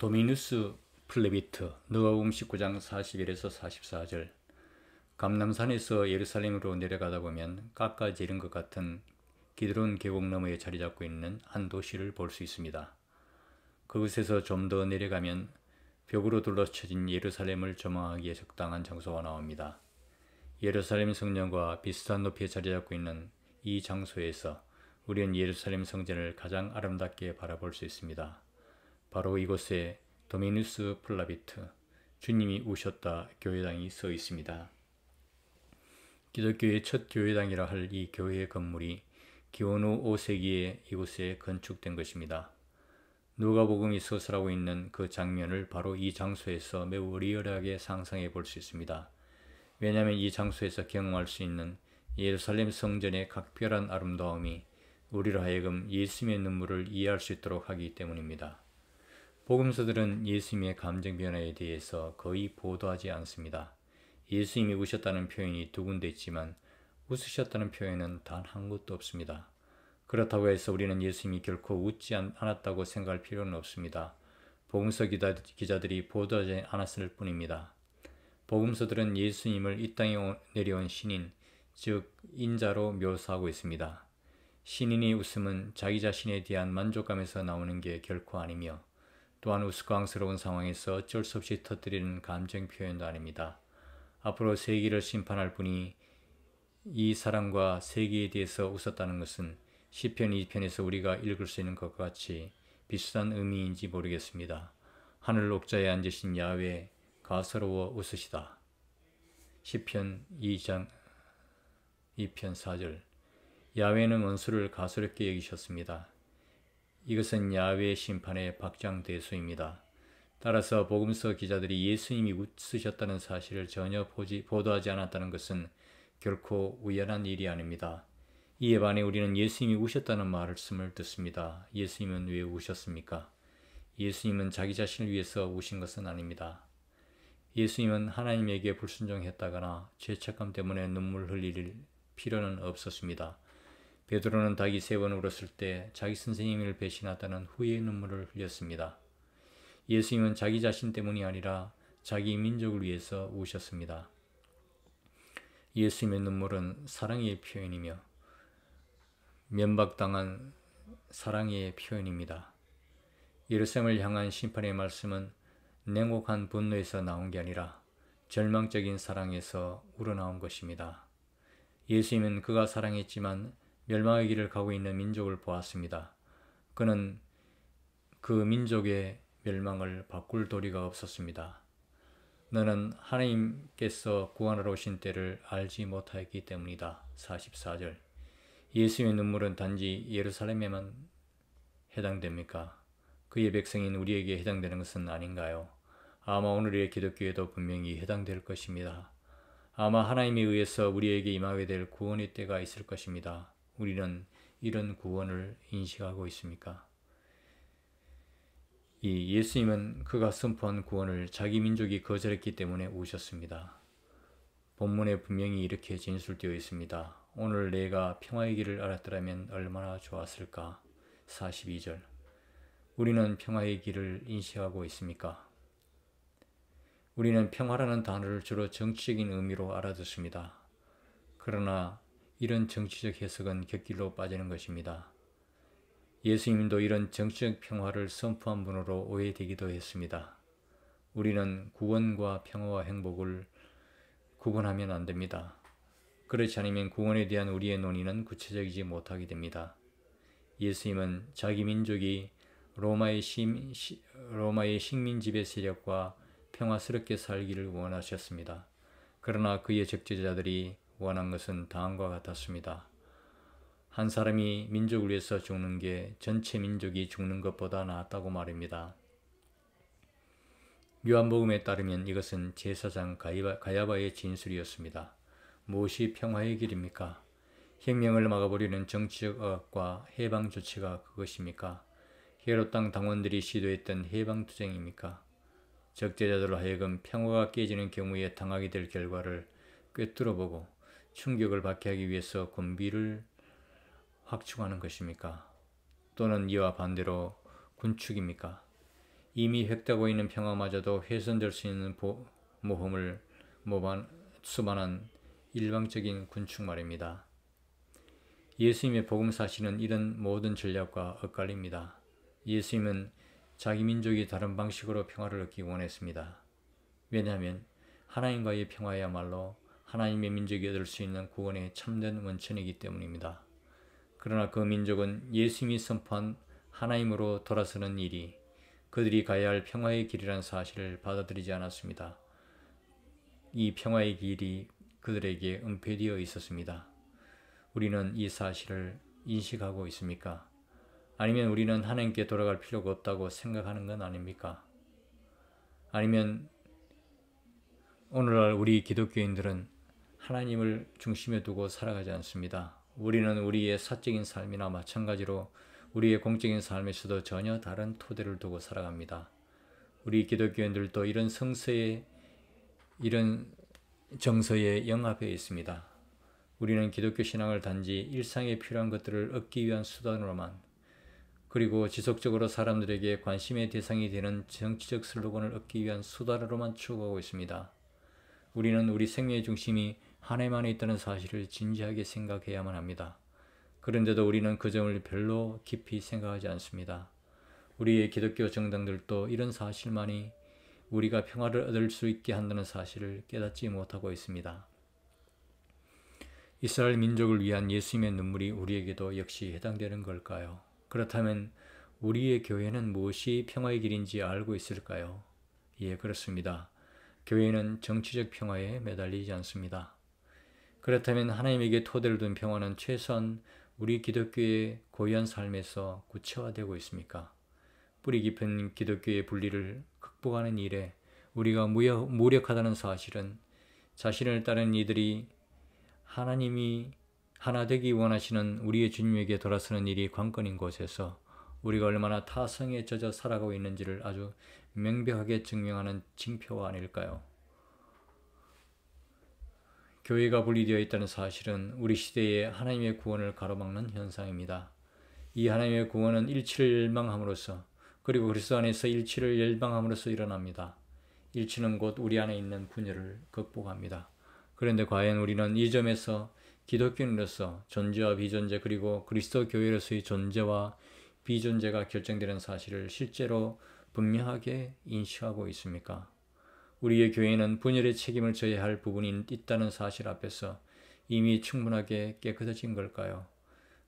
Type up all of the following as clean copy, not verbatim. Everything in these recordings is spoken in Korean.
도미누스 플레비트 누가복음 19장 41에서 44절. 감람산에서 예루살렘으로 내려가다 보면 깎아지른 것 같은 기드론 계곡 너머에 자리 잡고 있는 한 도시를 볼 수 있습니다. 그곳에서 좀 더 내려가면 벽으로 둘러쳐진 예루살렘을 조망하기에 적당한 장소가 나옵니다. 예루살렘 성전과 비슷한 높이에 자리 잡고 있는 이 장소에서 우리는 예루살렘 성전을 가장 아름답게 바라볼 수 있습니다. 바로 이곳에 도미누스 플라비트, 주님이 우셨다 교회당이 서 있습니다. 기독교의 첫 교회당이라 할 이 교회의 건물이 기원 후 5세기에 이곳에 건축된 것입니다. 누가복음이 서술하고 있는 그 장면을 바로 이 장소에서 매우 리얼하게 상상해 볼 수 있습니다. 왜냐하면 이 장소에서 경험할 수 있는 예루살렘 성전의 각별한 아름다움이 우리로 하여금 예수님의 눈물을 이해할 수 있도록 하기 때문입니다. 복음서들은 예수님의 감정 변화에 대해서 거의 보도하지 않습니다. 예수님이 우셨다는 표현이 두 군데 있지만 웃으셨다는 표현은 단 한 곳도 없습니다. 그렇다고 해서 우리는 예수님이 결코 웃지 않았다고 생각할 필요는 없습니다. 복음서 기자들이 보도하지 않았을 뿐입니다. 복음서들은 예수님을 이 땅에 내려온 신인, 즉 인자로 묘사하고 있습니다. 신인의 웃음은 자기 자신에 대한 만족감에서 나오는 게 결코 아니며 또한 우스꽝스러운 상황에서 어쩔 수 없이 터뜨리는 감정 표현도 아닙니다. 앞으로 세계를 심판할 분이 이 사람과 세계에 대해서 웃었다는 것은 시편 2편에서 우리가 읽을 수 있는 것과 같이 비슷한 의미인지 모르겠습니다. 하늘 옥자에 앉으신 야훼 가소로워 웃으시다. 시편 2장 2편 4절. 야훼는 원수를 가소롭게 여기셨습니다. 이것은 야훼의 심판의 박장대소입니다. 따라서 복음서 기자들이 예수님이 웃으셨다는 사실을 전혀 보도하지 않았다는 것은 결코 우연한 일이 아닙니다. 이에 반해 우리는 예수님이 우셨다는 말씀을 듣습니다. 예수님은 왜 우셨습니까? 예수님은 자기 자신을 위해서 우신 것은 아닙니다. 예수님은 하나님에게 불순종했다거나 죄책감 때문에 눈물 흘릴 필요는 없었습니다. 베드로는 닭이 3번 울었을 때 자기 선생님을 배신하다는 후회의 눈물을 흘렸습니다. 예수님은 자기 자신 때문이 아니라 자기 민족을 위해서 우셨습니다. 예수님의 눈물은 사랑의 표현이며 면박당한 사랑의 표현입니다. 예루살렘을 향한 심판의 말씀은 냉혹한 분노에서 나온 게 아니라 절망적인 사랑에서 우러나온 것입니다. 예수님은 그가 사랑했지만 멸망의 길을 가고 있는 민족을 보았습니다. 그는 그 민족의 멸망을 바꿀 도리가 없었습니다. 너는 하나님께서 구원하러 오신 때를 알지 못하였기 때문이다. 44절. 예수의 눈물은 단지 예루살렘에만 해당됩니까? 그의 백성인 우리에게 해당되는 것은 아닌가요? 아마 오늘의 기독교에도 분명히 해당될 것입니다. 아마 하나님에 의해서 우리에게 임하게 될 구원의 때가 있을 것입니다. 우리는 이런 구원을 인식하고 있습니까? 이 예수님은 그가 선포한 구원을 자기 민족이 거절했기 때문에 우셨습니다. 본문에 분명히 이렇게 진술되어 있습니다. 오늘 내가 평화의 길을 알았더라면 얼마나 좋았을까? 42절. 우리는 평화의 길을 인식하고 있습니까? 우리는 평화라는 단어를 주로 정치적인 의미로 알아듣습니다. 그러나 이런 정치적 해석은 곁길로 빠지는 것입니다. 예수님도 이런 정치적 평화를 선포한 분으로 오해되기도 했습니다. 우리는 구원과 평화와 행복을 구분하면 안 됩니다. 그렇지 않으면 구원에 대한 우리의 논의는 구체적이지 못하게 됩니다. 예수님은 자기 민족이 로마의 식민 지배 세력과 평화스럽게 살기를 원하셨습니다. 그러나 그의 적재자들이 원한 것은 다음과 같았습니다. 한 사람이 민족을 위해서 죽는 게 전체 민족이 죽는 것보다 낫다고 말입니다. 요한복음에 따르면 이것은 제사장 가야바의 진술이었습니다. 무엇이 평화의 길입니까? 혁명을 막아버리는 정치적 억압과 해방 조치가 그것입니까? 헤롯 땅 당원들이 시도했던 해방투쟁입니까? 적재자들로 하여금 평화가 깨지는 경우에 당하게 될 결과를 꿰뚫어보고 충격을 받게 하기 위해서 군비를 확충하는 것입니까? 또는 이와 반대로 군축입니까? 이미 획되고 있는 평화마저도 훼손될 수 있는 모험을 수반한 일방적인 군축 말입니다. 예수님의 복음 사실은 이런 모든 전략과 엇갈립니다. 예수님은 자기 민족이 다른 방식으로 평화를 얻기 원했습니다. 왜냐하면 하나님과의 평화야말로 하나님의 민족이 얻을 수 있는 구원의 참된 원천이기 때문입니다. 그러나 그 민족은 예수님이 선포한 하나님으로 돌아서는 일이 그들이 가야 할 평화의 길이라는 사실을 받아들이지 않았습니다. 이 평화의 길이 그들에게 은폐되어 있었습니다. 우리는 이 사실을 인식하고 있습니까? 아니면 우리는 하나님께 돌아갈 필요가 없다고 생각하는 건 아닙니까? 아니면 오늘날 우리 기독교인들은 하나님을 중심에 두고 살아가지 않습니다. 우리는 우리의 사적인 삶이나 마찬가지로 우리의 공적인 삶에서도 전혀 다른 토대를 두고 살아갑니다. 우리 기독교인들도 이런 정서에 영합해 있습니다. 우리는 기독교 신앙을 단지 일상에 필요한 것들을 얻기 위한 수단으로만, 그리고 지속적으로 사람들에게 관심의 대상이 되는 정치적 슬로건을 얻기 위한 수단으로만 추구하고 있습니다. 우리는 우리 생명의 중심이 하나님 안에 있다는 사실을 진지하게 생각해야만 합니다. 그런데도 우리는 그 점을 별로 깊이 생각하지 않습니다. 우리의 기독교 정당들도 이런 사실만이 우리가 평화를 얻을 수 있게 한다는 사실을 깨닫지 못하고 있습니다. 이스라엘 민족을 위한 예수님의 눈물이 우리에게도 역시 해당되는 걸까요? 그렇다면 우리의 교회는 무엇이 평화의 길인지 알고 있을까요? 예, 그렇습니다. 교회는 정치적 평화에 매달리지 않습니다. 그렇다면 하나님에게 토대를 둔 평화는 최소한 우리 기독교의 고유한 삶에서 구체화되고 있습니까? 뿌리 깊은 기독교의 분리를 극복하는 일에 우리가 무력하다는 사실은 자신을 따르는 이들이 하나님이 하나 되기 원하시는 우리의 주님에게 돌아서는 일이 관건인 곳에서 우리가 얼마나 타성에 젖어 살아가고 있는지를 아주 명백하게 증명하는 징표가 아닐까요? 교회가 분리되어 있다는 사실은 우리 시대의 하나님의 구원을 가로막는 현상입니다. 이 하나님의 구원은 일치를 열망함으로써, 그리고 그리스도 안에서 일치를 열망함으로써 일어납니다. 일치는 곧 우리 안에 있는 분열을 극복합니다. 그런데 과연 우리는 이 점에서 기독교인으로서 존재와 비존재, 그리고 그리스도 교회로서의 존재와 비존재가 결정되는 사실을 실제로 분명하게 인식하고 있습니까? 우리의 교회는 분열의 책임을 져야 할 부분이 있다는 사실 앞에서 이미 충분하게 깨끗해진 걸까요?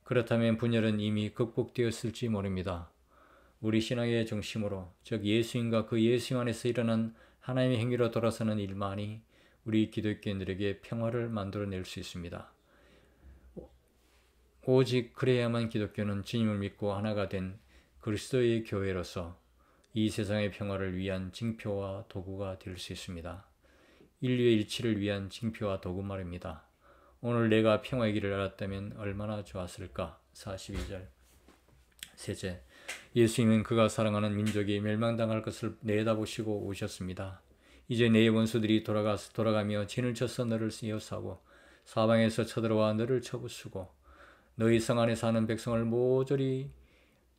그렇다면 분열은 이미 극복되었을지 모릅니다. 우리 신앙의 중심으로, 즉 예수님과 그 예수님 안에서 일어난 하나님의 행위로 돌아서는 일만이 우리 기독교인들에게 평화를 만들어낼 수 있습니다. 오직 그래야만 기독교는 주님을 믿고 하나가 된 그리스도의 교회로서 이 세상의 평화를 위한 징표와 도구가 될 수 있습니다. 인류의 일치를 위한 징표와 도구 말입니다. 오늘 내가 평화의 길을 알았다면 얼마나 좋았을까? 42절. 셋째, 예수님은 그가 사랑하는 민족이 멸망당할 것을 내다보시고 오셨습니다. 이제 내 원수들이 돌아가며 진을 쳐서 너를 에워싸고 사방에서 쳐들어와 너를 쳐부수고 너희 성 안에 사는 백성을 모조리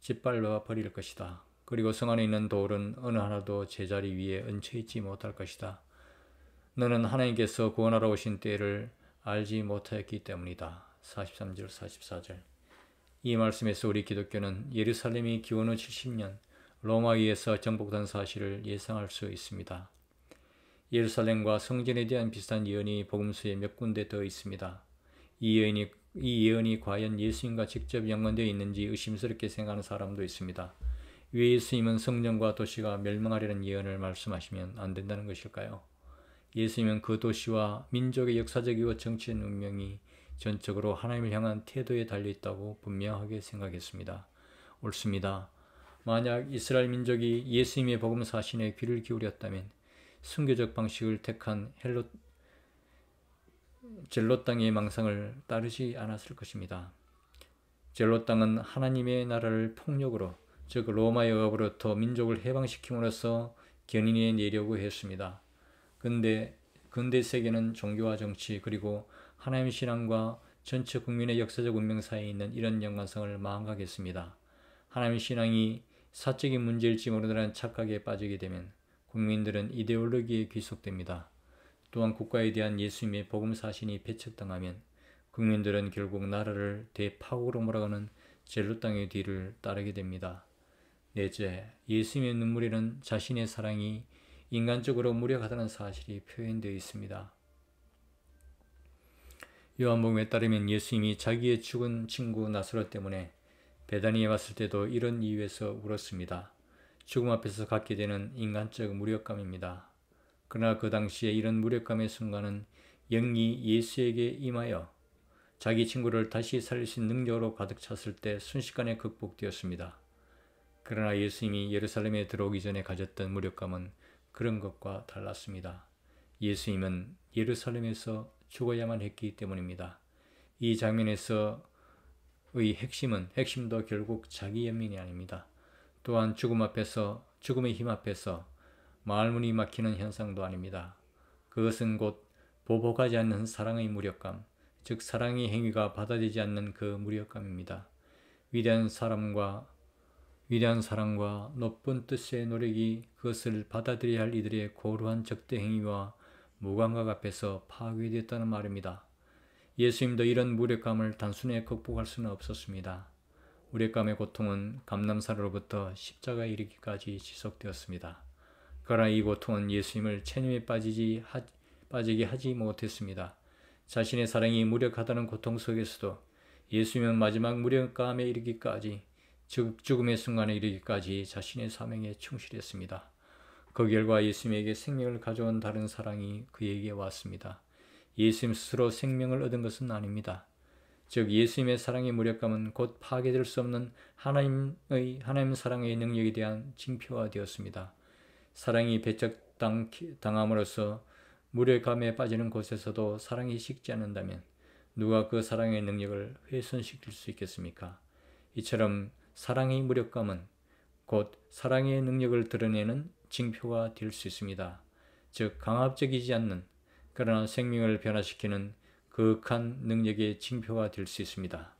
짓밟아 버릴 것이다. 그리고 성 안에 있는 돌은 어느 하나도 제자리 위에 얹혀있지 못할 것이다. 너는 하나님께서 구원하러 오신 때를 알지 못하였기 때문이다. 43절 44절. 이 말씀에서 우리 기독교는 예루살렘이 기원 후 70년 로마에 의해서 정복된 사실을 예상할 수 있습니다. 예루살렘과 성전에 대한 비슷한 예언이 복음서에 몇 군데 더 있습니다. 이 예언이 과연 예수님과 직접 연관되어 있는지 의심스럽게 생각하는 사람도 있습니다. 왜 예수님은 성전과 도시가 멸망하려는 예언을 말씀하시면 안 된다는 것일까요? 예수님은 그 도시와 민족의 역사적이고 정치적 운명이 전적으로 하나님을 향한 태도에 달려있다고 분명하게 생각했습니다. 옳습니다. 만약 이스라엘 민족이 예수님의 복음 사신에 귀를 기울였다면 순교적 방식을 택한 젤롯 땅의 망상을 따르지 않았을 것입니다. 젤롯 땅은 하나님의 나라를 폭력으로, 즉 로마의 억압으로부터 민족을 해방시킴으로써 견인해 내려고 했습니다. 근대 세계는 종교와 정치, 그리고 하나님 신앙과 전체 국민의 역사적 운명 사이에 있는 이런 연관성을 망각했습니다. 하나님 신앙이 사적인 문제일지 모르는 착각에 빠지게 되면 국민들은 이데올로기에 귀속됩니다. 또한 국가에 대한 예수님의 복음 사신이 배척당하면 국민들은 결국 나라를 대파국으로 몰아가는 젤로 땅의 뒤를 따르게 됩니다. 넷째, 예수님의 눈물에는 자신의 사랑이 인간적으로 무력하다는 사실이 표현되어 있습니다. 요한복음에 따르면 예수님이 자기의 죽은 친구 나사로 때문에 베다니에 왔을 때도 이런 이유에서 울었습니다. 죽음 앞에서 갖게 되는 인간적 무력감입니다. 그러나 그 당시에 이런 무력감의 순간은 영이 예수에게 임하여 자기 친구를 다시 살릴 수 있는 능력으로 가득 찼을 때 순식간에 극복되었습니다. 그러나 예수님이 예루살렘에 들어오기 전에 가졌던 무력감은 그런 것과 달랐습니다. 예수님은 예루살렘에서 죽어야만 했기 때문입니다. 이 장면에서의 핵심도 결국 자기 연민이 아닙니다. 또한 죽음의 힘 앞에서 마을문이 막히는 현상도 아닙니다. 그것은 곧 보복하지 않는 사랑의 무력감, 즉 사랑의 행위가 받아들이지 않는 그 무력감입니다. 위대한 사랑과 높은 뜻의 노력이 그것을 받아들여야 할 이들의 고루한 적대 행위와 무감각 앞에서 파괴되었다는 말입니다. 예수님도 이런 무력감을 단순히 극복할 수는 없었습니다. 무력감의 고통은 감람사로부터 십자가에 이르기까지 지속되었습니다. 그러나 이 고통은 예수님을 체념에 빠지게 하지 못했습니다. 자신의 사랑이 무력하다는 고통 속에서도 예수님은 마지막 무력감에 이르기까지, 즉 죽음의 순간에 이르기까지 자신의 사명에 충실했습니다. 그 결과 예수님에게 생명을 가져온 다른 사랑이 그에게 왔습니다. 예수님 스스로 생명을 얻은 것은 아닙니다. 즉 예수님의 사랑의 무력감은 곧 파괴될 수 없는 하나님 사랑의 능력에 대한 징표가 되었습니다. 사랑이 배척당함으로써 무력감에 빠지는 곳에서도 사랑이 식지 않는다면 누가 그 사랑의 능력을 훼손시킬 수 있겠습니까? 이처럼 사랑의 무력감은 곧 사랑의 능력을 드러내는 징표가 될 수 있습니다. 즉 강압적이지 않는, 그러나 생명을 변화시키는 거룩한 능력의 징표가 될 수 있습니다.